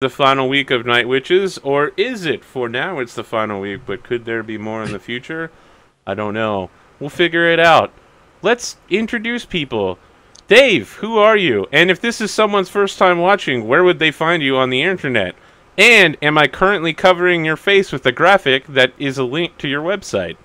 The final week of Night Witches, or is it? For now, it's the final week, but could there be more in the future? I don't know. We'll figure it out. Let's introduce people. Dave, who are you? And if this is someone's first time watching, where would they find you on the internet? And am I currently covering your face with a graphic that is a link to your website?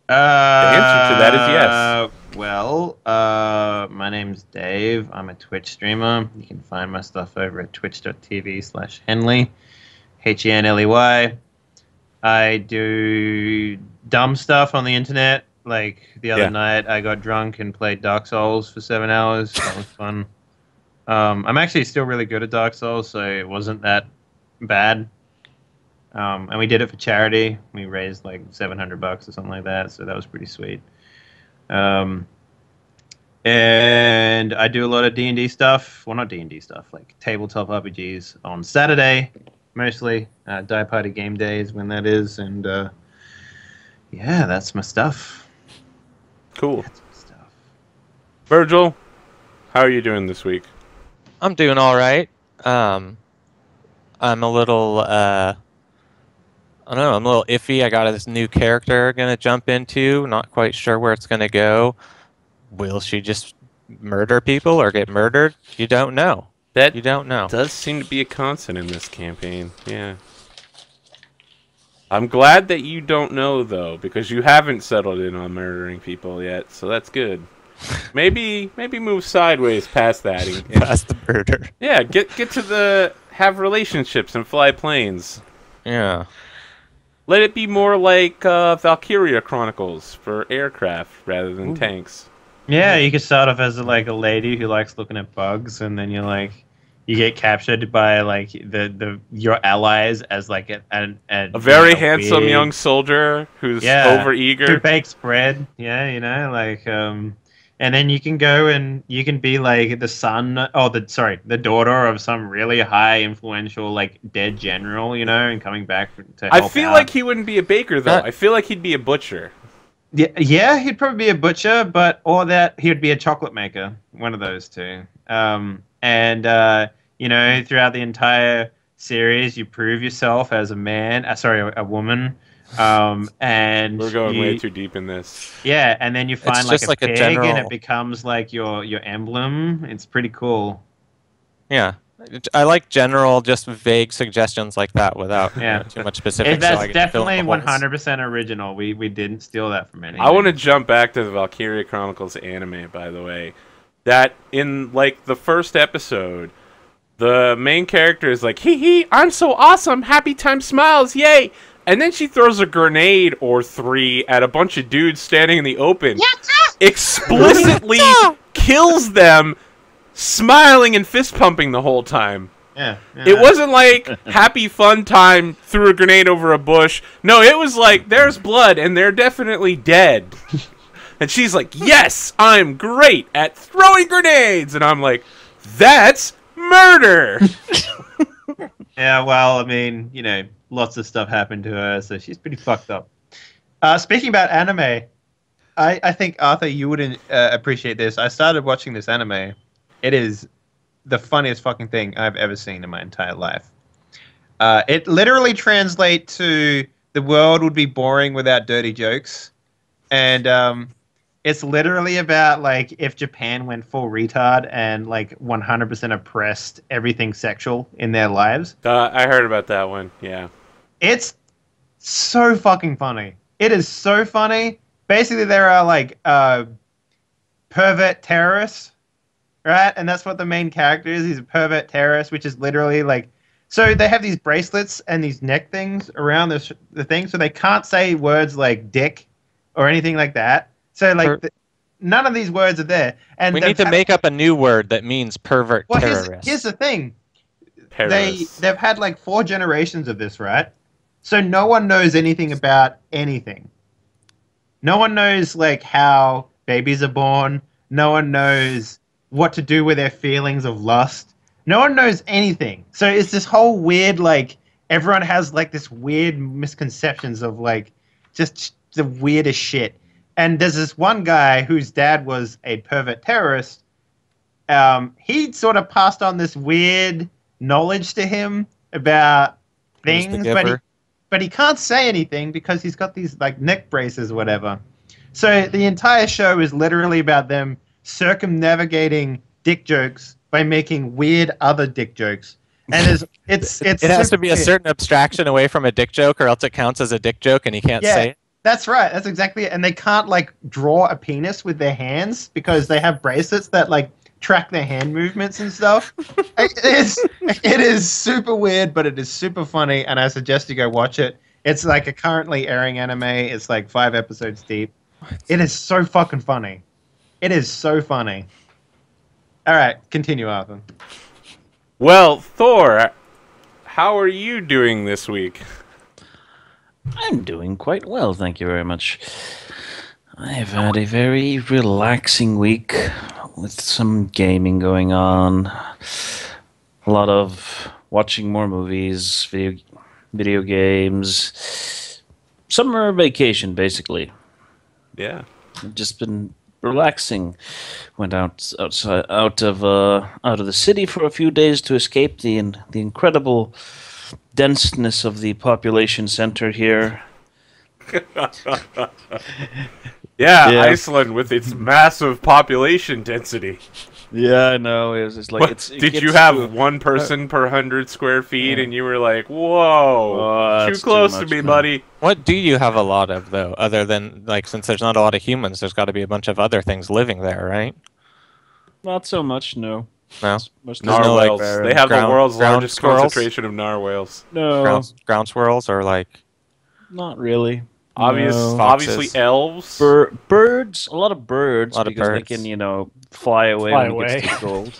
The answer to that is yes. Well, my name's Dave. I'm a Twitch streamer. You can find my stuff over at twitch.tv/Henley, Henley. I do dumb stuff on the internet. Like the other night, I got drunk and played Dark Souls for 7 hours. That was fun. I'm actually still really good at Dark Souls, so it wasn't that bad. And we did it for charity. We raised like $700 or something like that, so that was pretty sweet. And I do a lot of D&D stuff. Well, not D&D stuff, like tabletop RPGs on Saturday, mostly. Die Party Game Days when that is, and yeah, that's my stuff. Cool. That's my stuff. Virgil, how are you doing this week? I'm doing all right. I'm a little, I don't know, I'm a little iffy. I got this new character gonna jump into. Not quite sure where it's gonna go. Will she just murder people or get murdered? You don't know. You don't know. Does seem to be a constant in this campaign. Yeah. I'm glad that you don't know though, because you haven't settled in on murdering people yet, so that's good. Maybe move sideways past that. And past the murder. Yeah, get to the have relationships and fly planes. Yeah. Let it be more like Valkyria Chronicles for aircraft rather than tanks. Yeah, you could start off as like a lady who likes looking at bugs, and then you get captured by like your allies as like a very handsome young soldier who's overeager, who bakes bread. Yeah, and then you can go and you can be like the son, the daughter of some really high influential like dead general, and coming back to help I feel like he wouldn't be a baker though. I feel like he'd be a butcher. Yeah, he'd probably be a butcher, or that he would be a chocolate maker, one of those two. And throughout the entire series, you prove yourself as a man. A woman. And we're going way too deep in this. Yeah, and then you find like a pig, and it becomes like your emblem. It's pretty cool. Yeah, I like general, just vague suggestions like that without too much specifics. That's definitely 100% original. We didn't steal that from anything. I want to jump back to the Valkyria Chronicles anime, by the way. That in like the first episode, the main character is like, hee hee, I'm so awesome, happy time smiles, yay! And then she throws a grenade or three at a bunch of dudes standing in the open, explicitly kills them, smiling and fist pumping the whole time. Yeah. It wasn't like happy fun time, threw a grenade over a bush. No, it was like there's blood and they're definitely dead. And she's like, yes, I'm great at throwing grenades. And I'm like, that's murder. Yeah, well, I mean, lots of stuff happened to her, so she's pretty fucked up. Speaking about anime, I think, Arthur, you wouldn't appreciate this. I started watching this anime. It is the funniest fucking thing I've ever seen in my entire life. It literally translates to the world would be boring without dirty jokes. And it's literally about, like, if Japan went full retard and, like, 100% oppressed everything sexual in their lives. I heard about that one, yeah. It's so fucking funny. It is so funny. Basically, there are, like, pervert terrorists, right? And that's what the main character is. He's a pervert terrorist, which is literally, like... So they have these bracelets and these neck things around the thing, so they can't say words like dick or anything like that. So, like, none of these words are there. And we need to make up a new word that means pervert terrorist. Here's the thing. They've had, like, 4 generations of this, right? So no one knows anything about anything. No one knows, like, how babies are born. No one knows what to do with their feelings of lust. No one knows anything. So it's this whole weird, like, everyone has, like, this weird misconceptions of, like, just the weirdest shit. And there's this one guy whose dad was a pervert terrorist. He sort of passed on this weird knowledge to him about Who's the things, giver? but he can't say anything because he's got these like neck braces or whatever. So the entire show is literally about them circumnavigating dick jokes by making weird other dick jokes. And it's It has to super be a weird. certain abstraction away from a dick joke, or else it counts as a dick joke and he can't Yeah, say it. that's right. That's exactly it. And they can't like draw a penis with their hands because they have bracelets that like track their hand movements and stuff. It is super weird, but it is super funny, and I suggest you go watch it. It's like a currently airing anime. It's like 5 episodes deep. It is so fucking funny. It is so funny. All right, continue, Arthur. Well, Thor, how are you doing this week? I'm doing quite well, thank you very much. I have had a very relaxing week with some gaming going on, a lot of watching more movies, video games, summer vacation, basically. Yeah. I've just been relaxing. Went out of the city for a few days to escape the incredible denseness of the population center here. Yeah, Yeah. Iceland with its massive population density. Yeah, I know. It was just like What, did you have one person per 100 square feet, and you were like, "Whoa, Oh, too that's close too to much. me, buddy"? What do you have a lot of, though, other than, like, since there's not a lot of humans, there's got to be a bunch of other things living there, right? Not so much, no. No? Most There's no, like, Narwhals. They have the ground- world's ground largest squirrels? concentration of narwhals. No, Ground swirls or, like, not really. Obviously, Foxes. elves. Birds, a lot of birds, A lot of because birds. they can, fly away Fly when it away. gets too cold.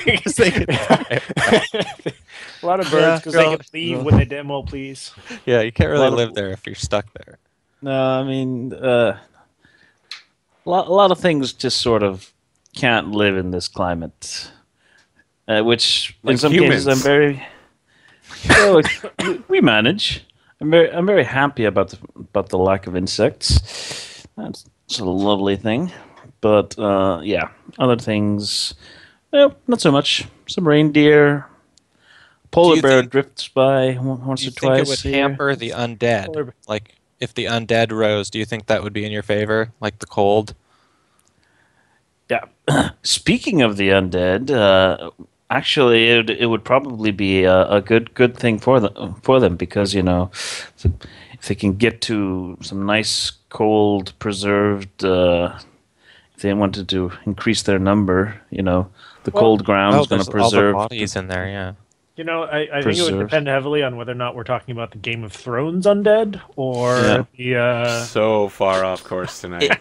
Because they can A lot of birds because they can leave when they damn well please. Yeah, you can't really Lot of- live there if you're stuck there. No, I mean, a lot of things just sort of can't live in this climate, which in Like some humans. cases I'm very. Well, we manage. I'm very happy about the lack of insects. That's a lovely thing, but yeah, other things, well, not so much. Some reindeer. Polar you bear think- drifts by once Do you or think twice. it would a year. hamper the undead? Polar- Like, if the undead rose, do you think that would be in your favor? Like the cold? Yeah. Speaking of the undead, actually, it would probably be a good thing for them because if they can get to some nice cold preserved, if they wanted to increase their number, the cold ground is going to there's all the preserve. bodies in there, yeah. You know, I think it would Preserved. depend heavily on whether or not we're talking about the Game of Thrones undead or the. So far off course tonight.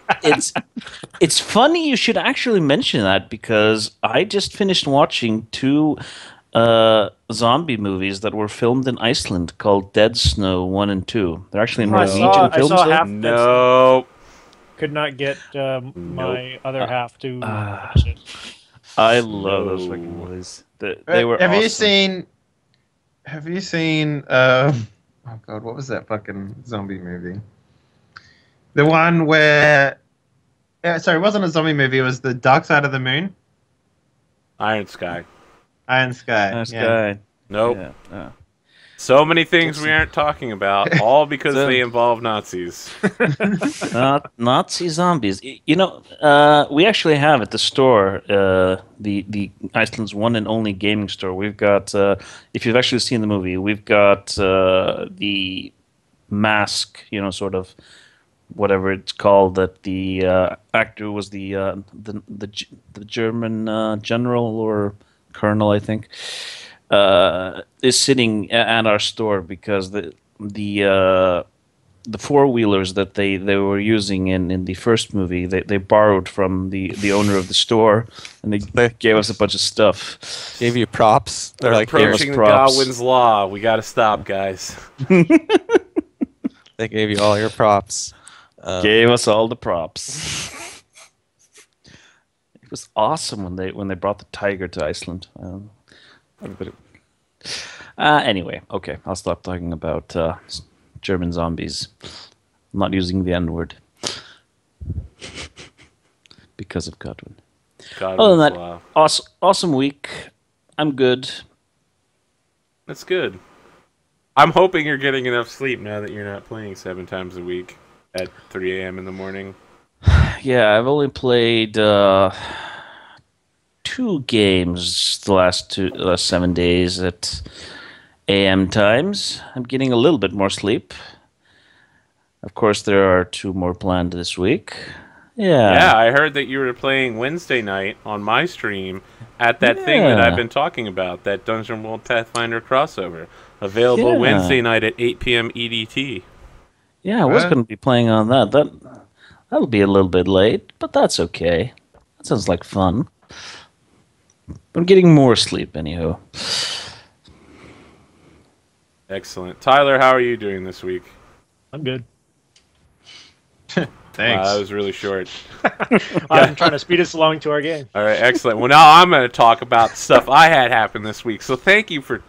It's funny you should actually mention that because I just finished watching 2 zombie movies that were filmed in Iceland called Dead Snow 1 and 2. They're actually I Norwegian saw films. half though. that No. could not get my other half to Ah. watch it. I love those No. fucking movies. They were Have awesome. you seen? Oh god, what was that fucking zombie movie? The one where, sorry, it wasn't a zombie movie. It was the Dark Side of the Moon, Iron Sky. Iron Sky. Nice yeah. guy. Nope. Yeah. So many things we aren't talking about, all because So- they involve Nazis. Not Nazi zombies. We actually have at the store, the Iceland's one and only gaming store. We've got, if you've actually seen the movie, we've got the mask, sort of whatever it's called, that the actor was the German general or colonel, I think. Is sitting at our store because the 4-wheelers that they were using in the first movie they borrowed from the owner of the store, and they gave us a bunch of stuff. Gave you props. They're like, gave us Approaching the props. Godwin's Law. We got to stop, guys. they gave you all your props. Gave us all the props. It was awesome when they brought the tiger to Iceland. Anyway, okay, I'll stop talking about German zombies. I'm not using the N-word because of Godwin. Godwin's Other than that, Law. awesome week. I'm good. That's good. I'm hoping you're getting enough sleep now that you're not playing 7 times a week at 3 a.m. in the morning. Yeah, I've only played 2 games the last 7 days at AM times. I'm getting a little bit more sleep. Of course, there are 2 more planned this week. Yeah, I heard that you were playing Wednesday night on my stream at that thing that I've been talking about, that Dungeon World Pathfinder crossover. Available Wednesday night at 8 p.m. EDT. Yeah, I was going to be playing on that. That'll be a little bit late, but that's okay. That sounds like fun. I'm getting more sleep, anyhow. Excellent. Tyler, how are you doing this week? I'm good. Thanks. That was really short. I'm trying to speed us along to our game. All right, excellent. Well, now I'm going to talk about stuff I had happen this week. So thank you for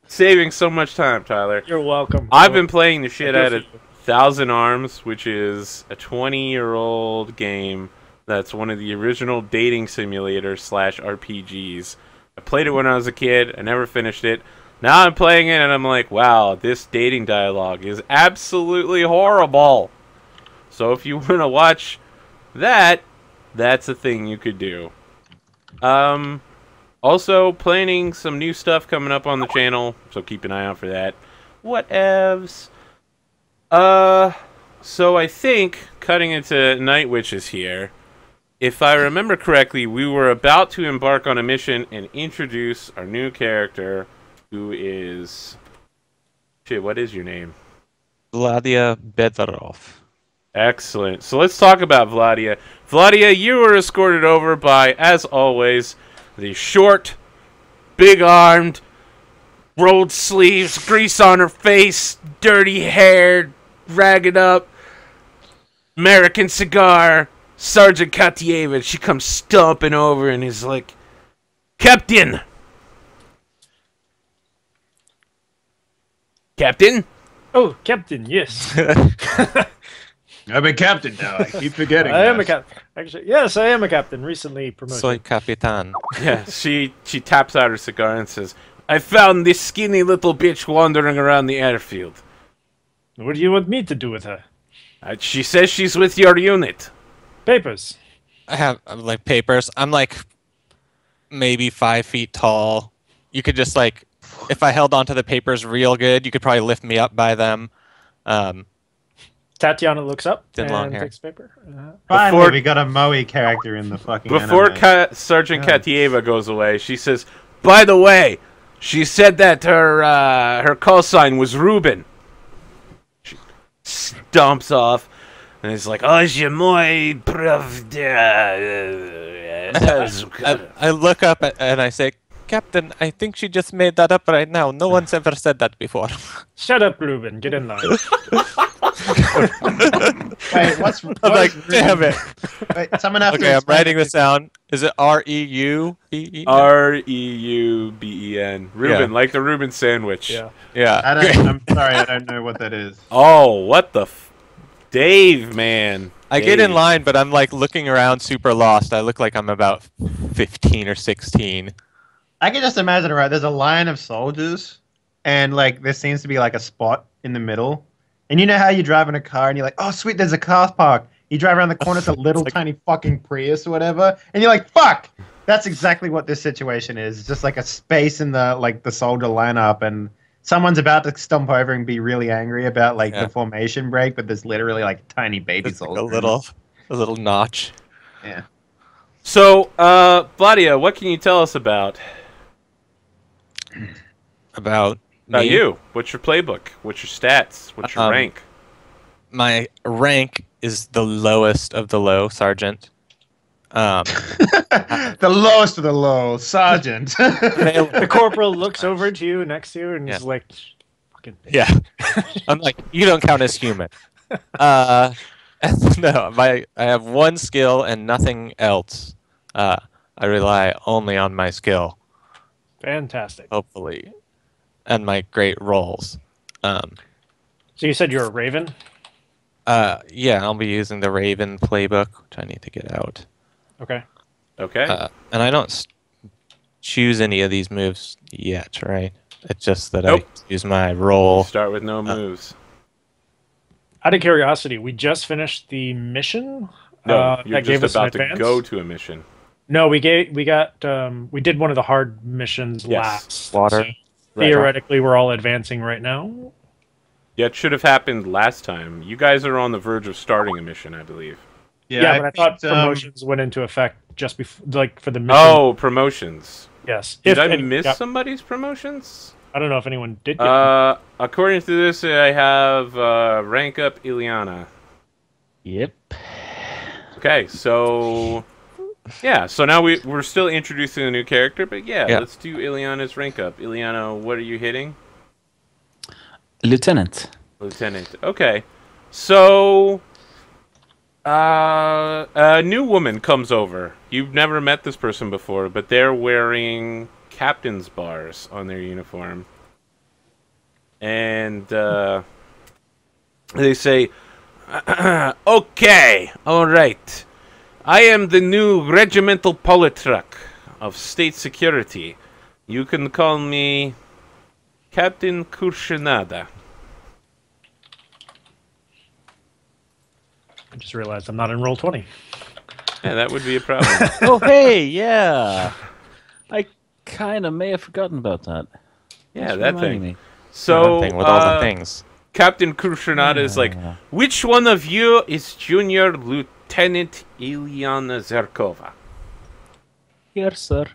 saving so much time, Tyler. You're welcome. I've been playing the shit out of Thousand Arms, which is a 20-year-old game that's one of the original dating simulators / RPGs. I played it when I was a kid. I never finished it. Now I'm playing it, and I'm like, wow, this dating dialogue is absolutely horrible. So if you want to watch that, that's a thing you could do. Also, planning some new stuff coming up on the channel, so keep an eye out for that. Whatevs. So I think, cutting into Night Witches here, if I remember correctly, we were about to embark on a mission and introduce our new character, who is... Shit, what is your name? Vladia Bedvarov. Excellent. So let's talk about Vladia. Vladia, you were escorted over by, as always, the short, big-armed, rolled sleeves, grease on her face, dirty hair, ragged up, American cigar, Sergeant Katieva. She comes stomping over and is like, Captain! Captain? Oh, Captain, yes. I'm a captain now. I keep forgetting. I am a captain. Actually, yes, I am a captain. Recently promoted. Soy Capitan. Yeah, she taps out her cigar and says, I found this skinny little bitch wandering around the airfield. What do you want me to do with her? She says she's with your unit. Papers. I have like papers. I'm like maybe 5 feet tall. You could just like, if I held onto the papers real good, you could probably lift me up by them. Tatiana looks up Thin, and long hair. takes paper. Finally, we got a Moe character in the fucking Before anime. Sergeant Katieva goes away, she says, by the way, she said that her call sign was Ruben. She stomps off and is like, oh, je moi pravda. I look up and I say, Captain, I think she just made that up right now. No one's ever said that before. Shut up, Ruben. Get in line. Wait, what's I'm like, damn it. Wait, someone have to Okay, I'm explain writing it this down. Is it R-E-U-B-E? Reuben. Reuben, Yeah. like the Reuben sandwich. Yeah. Yeah. I'm sorry, I don't know what that is. Oh, what the Dave, man. I get in Dave. line, but I'm like looking around super lost. I look like I'm about 15 or 16. I can just imagine, right? There's a line of soldiers, and like there seems to be like a spot in the middle. And you know how you drive in a car and you're like, oh sweet, there's a car park. You drive around the corner, it's a little like... tiny fucking Prius or whatever, and you're like, fuck. That's exactly what this situation is. It's just like a space in the like the soldier lineup, and someone's about to stomp over and be really angry about like the formation break, but there's literally like a tiny baby It's soldier. like a little notch. Yeah. So, Vladia, what can you tell us about About me? you? What's your playbook? What's your stats? What's your rank? My rank is the lowest of the low, Sergeant. The lowest of the low, Sergeant. The corporal looks over to you next to you and is like, fucking. Yeah. I'm like, you don't count as human. No, I have one skill and nothing else. I rely only on my skill. Fantastic. Hopefully. And my great rolls. So you said you're a raven? Yeah, I'll be using the Raven playbook, which I need to get out. Okay. Okay. And I don't choose any of these moves yet, right? It's just that Nope. I use my roll. Start with no moves. Out of curiosity, we just finished the mission. No, you're that gave just us an about to advance? go to a mission. No, we did one of the hard missions Yes. last. Water. So theoretically, we're all advancing right now. Yeah, it should have happened last time. You guys are on the verge of starting a mission, I believe. Yeah, but I thought picked, promotions went into effect just before, like for the mission. Oh, promotions. yes. Did I any- miss yeah, somebody's promotions? I don't know if anyone did. Get According to this, I have rank up Ileana. Yep. Okay, so yeah, so now we're still introducing a new character, but yeah, let's do Ileana's rank up. Ileana, what are you hitting? Lieutenant. Lieutenant. Okay, so a new woman comes over. You've never met this person before, but they're wearing captain's bars on their uniform, and they say, "Okay, all right. I am the new regimental politruk of state security. You can call me Captain Kurshinada." I just realized I'm not in roll 20. Yeah, that would be a problem. Oh, hey, yeah. I kind of may have forgotten about that. Yeah, Just that reminding thing. me. So, Thing with all the things. Captain Kurshinada is like, which one of you is Junior Lieutenant Ilyana Zerkova? Here, sir.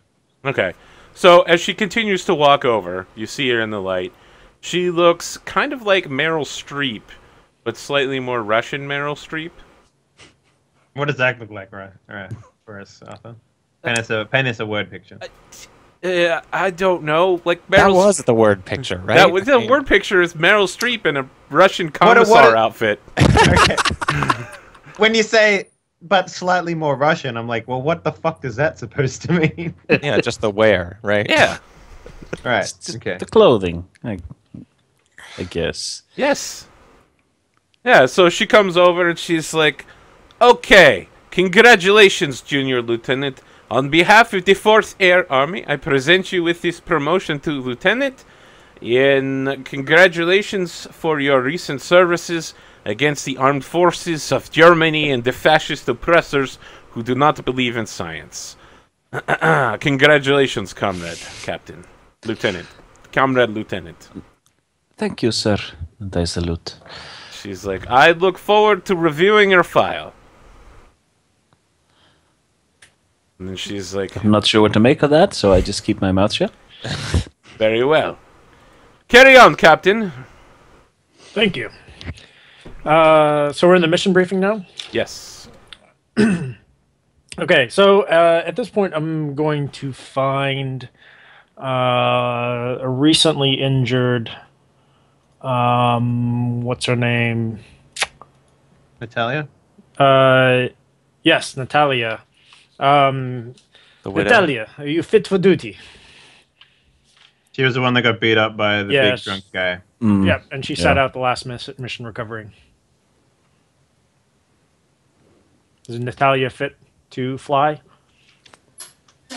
Okay. So, as she continues to walk over, you see her in the light. She looks kind of like Meryl Streep, but slightly more Russian Meryl Streep. What does that look like, right? All right, for us, Arthur. Paint us a word picture. I don't know. Like That Meryl was the word picture, right? That was the I mean, word picture is Meryl Streep in a Russian What commissar a- outfit. Okay. When you say, but slightly more Russian, I'm like, well, what the fuck is that supposed to mean? Yeah, just the wear, right? Yeah. Right. Okay. The clothing, I guess. Yes. Yeah, so she comes over and she's like, "Okay, congratulations, Junior Lieutenant. On behalf of the 4th Air Army, I present you with this promotion to Lieutenant. And congratulations for your recent services against the armed forces of Germany and the fascist oppressors who do not believe in science. Congratulations, comrade, Captain, Lieutenant, comrade, Lieutenant." Thank you, sir. And I salute. She's like, "I look forward to reviewing your file." And then she's like, I'm not sure what to make of that, so I just keep my mouth shut. "Very well. Carry on, Captain." Thank you. So we're in the mission briefing now. Yes. Okay, so at this point, I'm going to find a recently injured. What's her name? Natalia? Yes, Natalia. The widow. Natalia, are you fit for duty? She was the one that got beat up by the Yes. big drunk guy. Mm. Yep, and she sat out the last mission recovering. Is Natalia fit to fly? She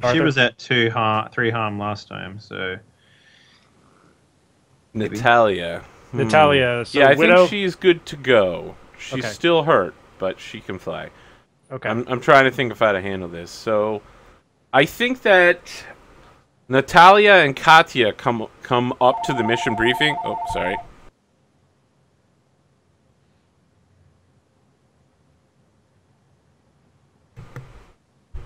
Arthur? was at 3 harm last time, so Natalia. Natalia, so Yeah, I widow. think she's good to go. She's Okay. still hurt, but she can fly. Okay. I'm trying to think of how to handle this. So, I think that Natalia and Katya come up to the mission briefing. Oh, sorry.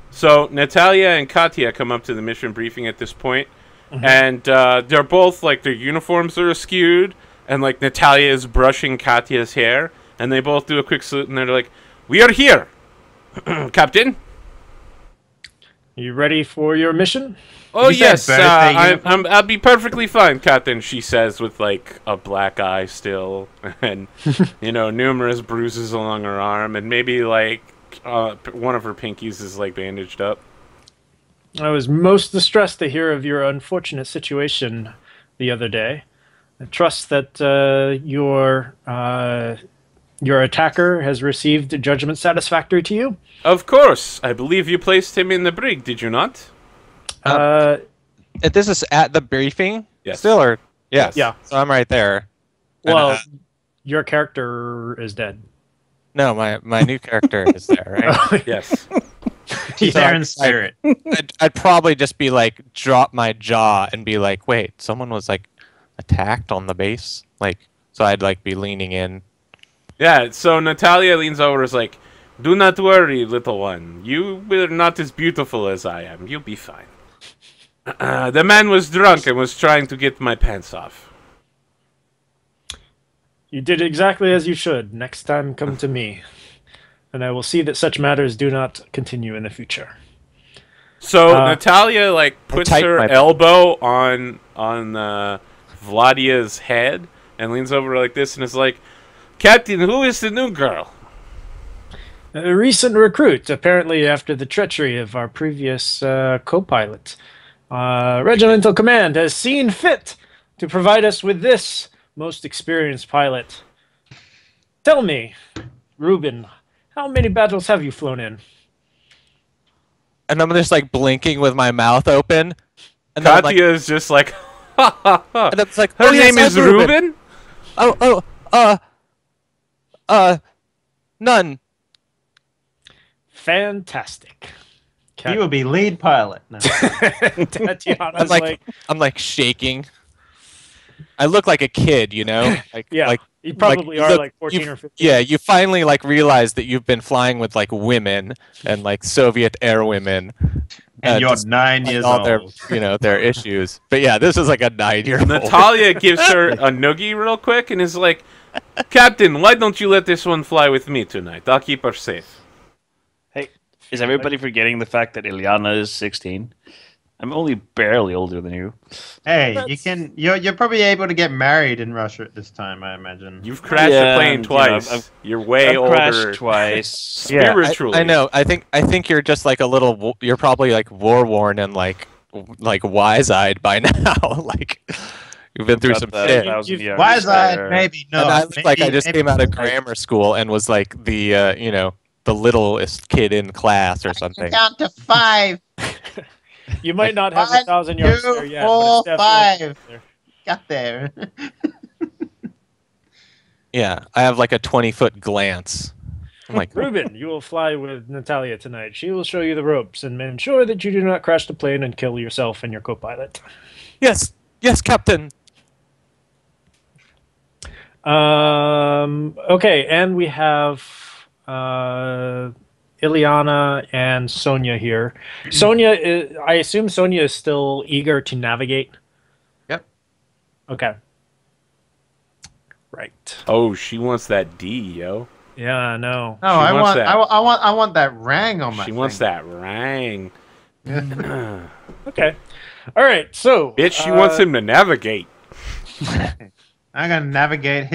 So Natalia and Katya come up to the mission briefing at this point, and they're both like their uniforms are askewed, and like Natalia is brushing Katya's hair, and they both do a quick salute, and they're like, "We are here, Captain." You ready for your mission? Oh You said yes, both their uniforms? I'll be perfectly fine, Captain. She says with like a black eye still, and numerous bruises along her arm, and maybe like one of her pinkies is like bandaged up. I was most distressed to hear of your unfortunate situation the other day. I trust that your attacker has received judgment satisfactory to you. Of course, I believe you placed him in the brig, did you not? This is at the briefing. Yes. Still, or Yes. Yeah. So I'm right there. Well, And, your character is dead. no, my new character is there, right? Yes. He's there in spirit. I'd probably just be like, drop my jaw and be like, wait, someone was like attacked on the base, like. So I'd like be leaning in. Yeah, so Natalia leans over and is like, do not worry, little one. You are not as beautiful as I am. You'll be fine. The man was drunk and was trying to get my pants off. You did exactly as you should. Next time, come to me, and I will see that such matters do not continue in the future. So Natalia like puts her elbow on Vladia's head and leans over like this and is like, Captain, who is the new girl? A recent recruit, apparently after the treachery of our previous co-pilot. Regimental Command has seen fit to provide us with this most experienced pilot. Tell me, Ruben, how many battles have you flown in? And I'm just like blinking with my mouth open. And Katya like, is just like, ha ha ha. and it's like, Her yes, name is I'm Ruben? None. Fantastic. He will be lead pilot. No. Tatiana's I'm like shaking. I look like a kid, you know? Like, yeah, like, you probably are look, like 14 or 15. Yeah, you finally like realize that you've been flying with like women and like Soviet air women. And you're 9 years all old. Their, their issues. But yeah, this is like a 9-year-old. Natalia gives her a noogie real quick and is like, Captain, why don't you let this one fly with me tonight? I'll keep her safe. Hey, is everybody forgetting the fact that Ilyana is 16? I'm only barely older than you. Hey, you're probably able to get married in Russia at this time, I imagine. You've crashed a plane twice. You're way I've older. crashed twice. Spiritually. I know. I think you're just like a little. You're probably like war worn and like wise-eyed by now. Like you've been through some shit. Wise-eyed, maybe no. And I look like I just came out of grammar school and was like the the littlest kid in class or something. Count to 5. You might not have 1,000 yards there yet. 4, but it's 5. there. Got there. Yeah, I have like a 20-foot glance. I'm like, Ruben, you will fly with Natalia tonight. She will show you the ropes and ensure that you do not crash the plane and kill yourself and your co-pilot. yes, Captain. Okay, and we have Ilyana and Sonia here. I assume Sonia is still eager to navigate. Yep. Okay. Right. Oh, she wants that D, yo. Yeah, I know. No, I want that rang on my She thing. wants that rang. Okay. All right. So, Bitch, she wants him to navigate. I'm gonna navigate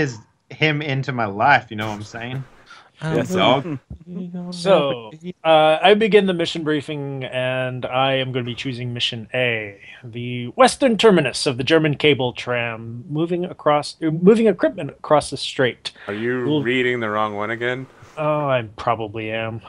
him into my life. You know what I'm saying? Yes, dog. So, I begin the mission briefing, and I am going to be choosing Mission A, the western terminus of the German cable tram, moving equipment across the strait. Are you reading the wrong one again? Oh, I probably am.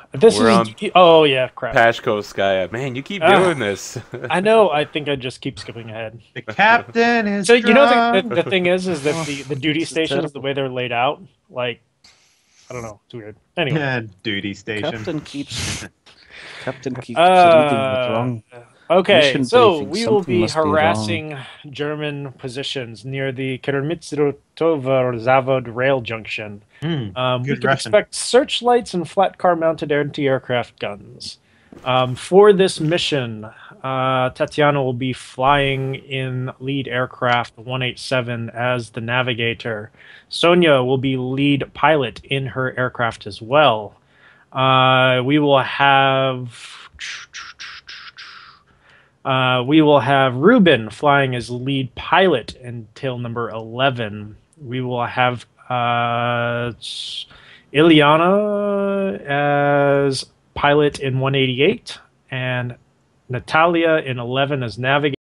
Oh yeah, crap. Pashkovskaya. Man, you keep doing this. I know. I think I just keep skipping ahead. The captain is. So you know drunk. the thing is that the duty stations, the way they're laid out, like. I don't know. It's weird. Anyway. Yeah, duty station. Captain keeps reading what's wrong. Okay, Mission so briefing. we will Something be must be harassing German positions near the Kermitsrotovo-Zavod rail junction. We can expect searchlights and flat car-mounted anti-aircraft guns. For this mission, Tatiana will be flying in lead aircraft 187 as the navigator. Sonia will be lead pilot in her aircraft as well. We will have Ruben flying as lead pilot until number 11. We will have Ilyana as pilot in 188 and Natalia in 11 as navigator.